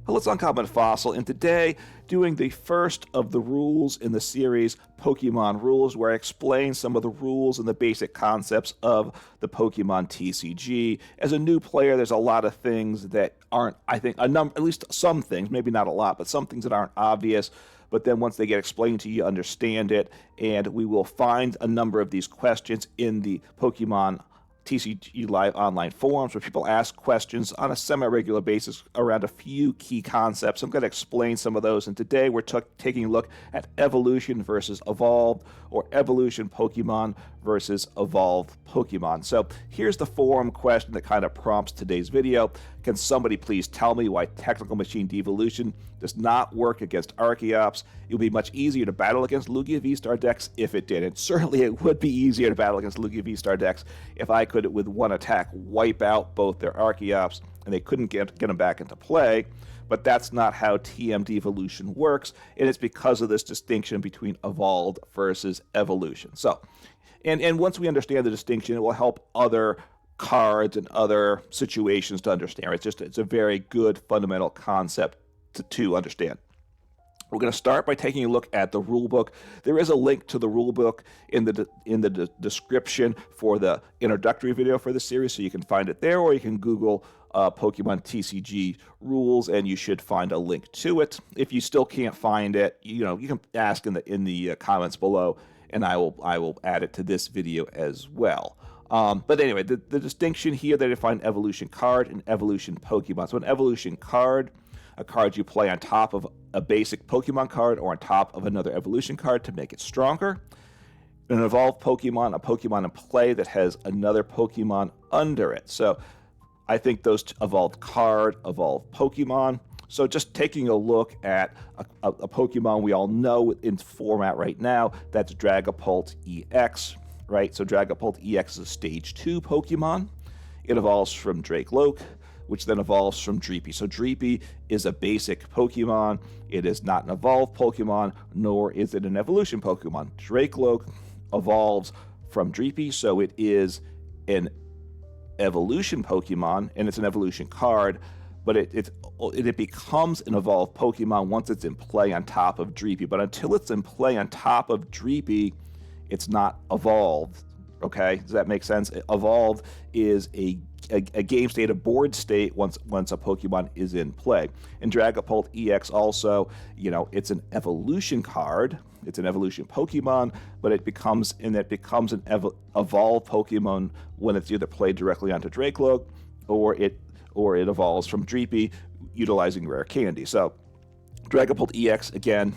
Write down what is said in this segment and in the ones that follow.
Hello, it's Uncommon Fossil, and today doing the first of the rules in the series Pokemon Rules, where I explain some of the rules and the basic concepts of the Pokemon TCG. As a new player, there's a lot of things that aren't, I think, at least some things, maybe not a lot, but some things that aren't obvious. But then once they get explained to you, you understand it, and we will find a number of these questions in the Pokemon TCG Live online forums where people ask questions on a semi-regular basis around a few key concepts. I'm going to explain some of those, and today we're taking a look at evolution versus evolved, or evolution Pokemon versus evolved Pokemon. So here's the forum question that kind of prompts today's video. Can somebody please tell me why technical machine devolution does not work against Archeops? It would be much easier to battle against Lugia V-Star decks if it did. And certainly it would be easier to battle against Lugia V-Star decks if I could, with one attack, wipe out both their Archeops and they couldn't get them back into play. But that's not how TM devolution works, and it's because of this distinction between evolved versus evolution. So, and once we understand the distinction, it will help other cards and other situations to understand. It's a very good fundamental concept to understand. We're going to start by taking a look at the rulebook. There is a link to the rulebook in the description for the introductory video for the series, so you can find it there, or you can Google Pokemon TCG rules, and you should find a link to it. If you still can't find it, you can ask in the comments below, and I will add it to this video as well. But anyway, the distinction here, they define evolution card and evolution Pokemon. So an evolution card, a card you play on top of a basic Pokemon card or on top of another evolution card to make it stronger. An evolved Pokemon, a Pokemon in play that has another Pokemon under it. So I think those evolved card, evolved Pokemon. So just taking a look at a Pokemon we all know in format right now, that's Dragapult EX, right? So Dragapult EX is a Stage 2 Pokemon. It evolves from Drakeloak, which then evolves from Dreepy. So Dreepy is a basic Pokemon. It is not an evolved Pokemon, nor is it an evolution Pokemon. Drakeloak evolves from Dreepy, so it is an evolution Pokemon, and it's an evolution card, but it becomes an evolved Pokemon once it's in play on top of Dreepy. But until it's in play on top of Dreepy, it's not evolved. Okay, does that make sense? Evolved is a game state, a board state once a Pokemon is in play. And Dragapult EX also, it's an evolution card. It's an evolution Pokemon, but it becomes an evolved Pokemon when it's either played directly onto Drakeloak or it evolves from Dreepy utilizing rare candy. So Dragapult EX, again,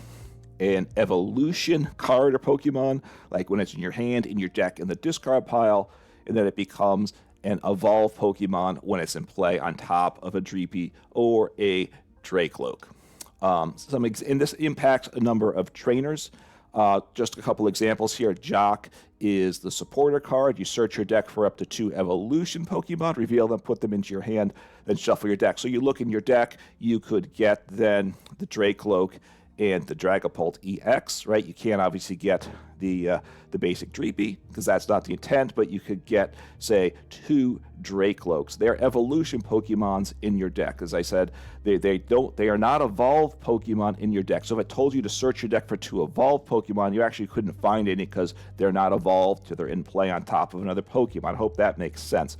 an evolution card or Pokemon, like when it's in your hand, in your deck, in the discard pile, and then it becomes an evolved Pokemon when it's in play on top of a Dreepy or a Drakeloak. And this impacts a number of trainers. Just a couple examples here. Jock is the supporter card. You search your deck for up to 2 evolution Pokemon, reveal them, put them into your hand, then shuffle your deck. So you look in your deck, you could get then the Drakeloak and the Dragapult EX, right? You can't obviously get the basic Dreepy because that's not the intent, but you could get, say, 2 Drakeloaks. They're evolution Pokemons in your deck. As I said, they are not evolved Pokemon in your deck. So if I told you to search your deck for 2 evolved Pokemon, you actually couldn't find any because they're not evolved, they're in play on top of another Pokemon. I hope that makes sense.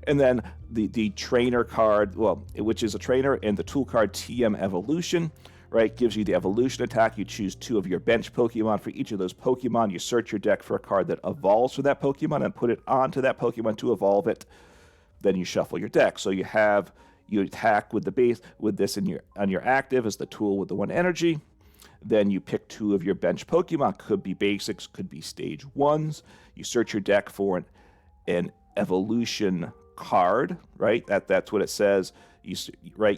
And then the trainer card, which is a trainer, and the tool card TM Evolution, right, gives you the evolution attack. You choose 2 of your bench Pokemon. For each of those Pokemon, you search your deck for a card that evolves for that Pokemon and put it onto that Pokemon to evolve it. Then you shuffle your deck. So you attack with the base with this on your active as the tool with the 1 energy. Then you pick 2 of your bench Pokemon. Could be basics, could be stage 1s. You search your deck for an evolution card, right? That's what it says. You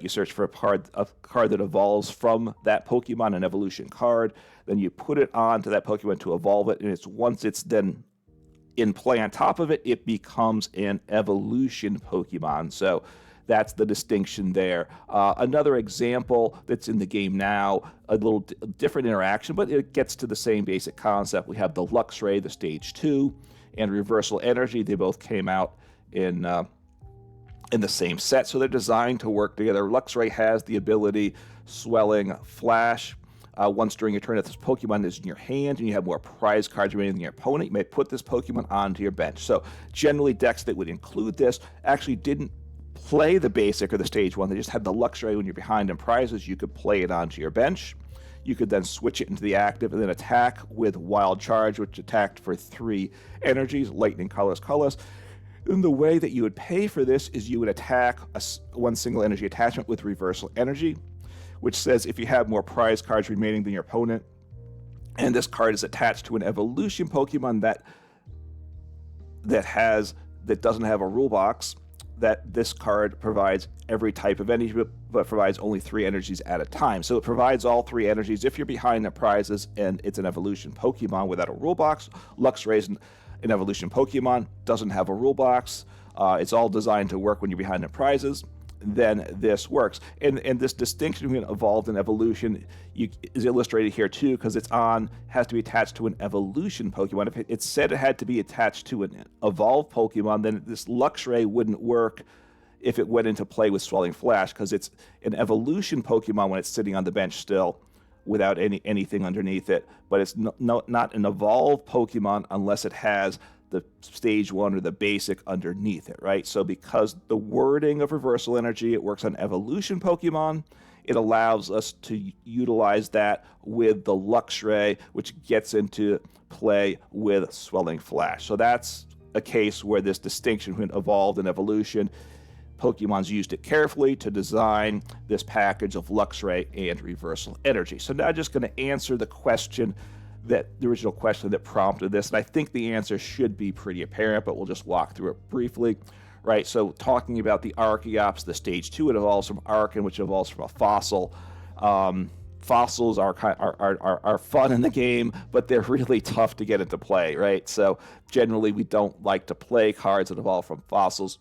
search for a card that evolves from that Pokemon, an evolution card. Then you put it onto that Pokemon to evolve it, and once it's then in play on top of it, it becomes an evolution Pokemon. So that's the distinction there. Another example that's in the game now, a little different interaction, but it gets to the same basic concept. We have the Luxray, the Stage 2, and Reversal Energy. They both came out in in the same set, so they're designed to work together. Luxray has the ability Swelling Flash. Once during your turn, if this Pokemon is in your hand and you have more prize cards remaining than your opponent, you may put this Pokemon onto your bench. So generally, decks that would include this actually didn't play the basic or the stage 1. They just had the Luxray. When you're behind in prizes, you could play it onto your bench. You could then switch it into the active and then attack with Wild Charge, which attacked for 3 energies, Lightning, Colorless. And the way that you would pay for this is you would attack one single energy attachment with Reversal Energy, which says if you have more prize cards remaining than your opponent, and this card is attached to an evolution Pokemon that doesn't have a rule box, that this card provides every type of energy, but provides only 3 energies at a time. So it provides all 3 energies if you're behind the prizes and it's an evolution Pokemon without a rule box. Luxray's an evolution Pokemon, doesn't have a rule box. It's all designed to work when you're behind the prizes. Then this works. And this distinction between evolved and evolution is illustrated here too, because has to be attached to an evolution Pokemon. If it said it had to be attached to an evolved Pokemon, then this Luxray wouldn't work if it went into play with Swelling Flash, because it's an evolution Pokemon when it's sitting on the bench still without anything underneath it. But it's not an evolved Pokemon unless it has the stage 1 or the basic underneath it, right? So because the wording of Reversal Energy, it works on evolution Pokemon, it allows us to utilize that with the Luxray, which gets into play with Swelling Flash. So that's a case where this distinction between evolved and evolution, Pokemon's used it carefully to design this package of Luxray and Reversal Energy. So now I'm just going to answer the original question that prompted this, and I think the answer should be pretty apparent, but we'll just walk through it briefly, right? So talking about the Archeops, the stage 2, it evolves from Archon, which evolves from a fossil. Fossils are fun in the game, but they're really tough to get into play, right? So generally, we don't like to play cards that evolve from fossils.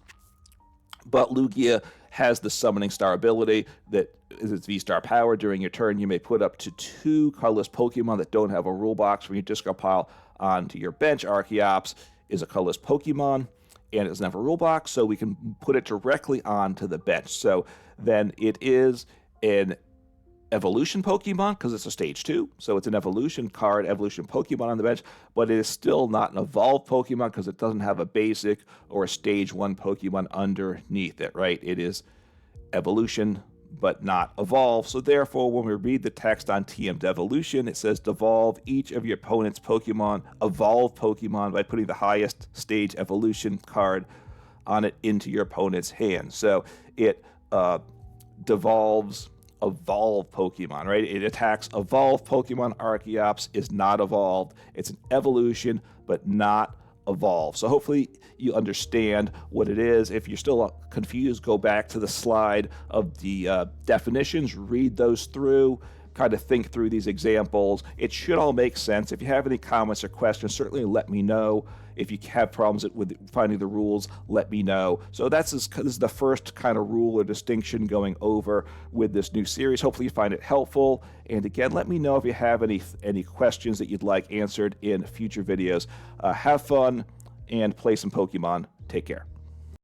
But Lugia has the Summoning Star ability that is its V-Star power. During your turn, you may put up to 2 colorless Pokemon that don't have a rule box from your discard pile onto your bench. Archeops is a colorless Pokemon, and it doesn't have a rule box, so we can put it directly onto the bench. So then it is an evolution Pokemon because it's a stage 2, so it's an evolution card, evolution Pokemon on the bench, but it is still not an evolved Pokemon because it doesn't have a basic or a stage 1 Pokemon underneath it, right? It is evolution but not evolved. So therefore, when we read the text on TM Devolution, it says devolve each of your opponent's Pokemon, evolve Pokemon, by putting the highest stage evolution card on it into your opponent's hand. So it devolves evolved Pokemon, right? It attacks evolved Pokemon. Archeops is not evolved. It's an evolution, but not evolved. So hopefully you understand what it is. If you're still confused, go back to the slide of the definitions, read those through, kind of think through these examples. It should all make sense. If you have any comments or questions, certainly let me know. If you have problems with finding the rules, let me know. So this is the first kind of rule or distinction going over with this new series. Hopefully you find it helpful. And again, let me know if you have any questions that you'd like answered in future videos. Have fun and play some Pokemon. Take care.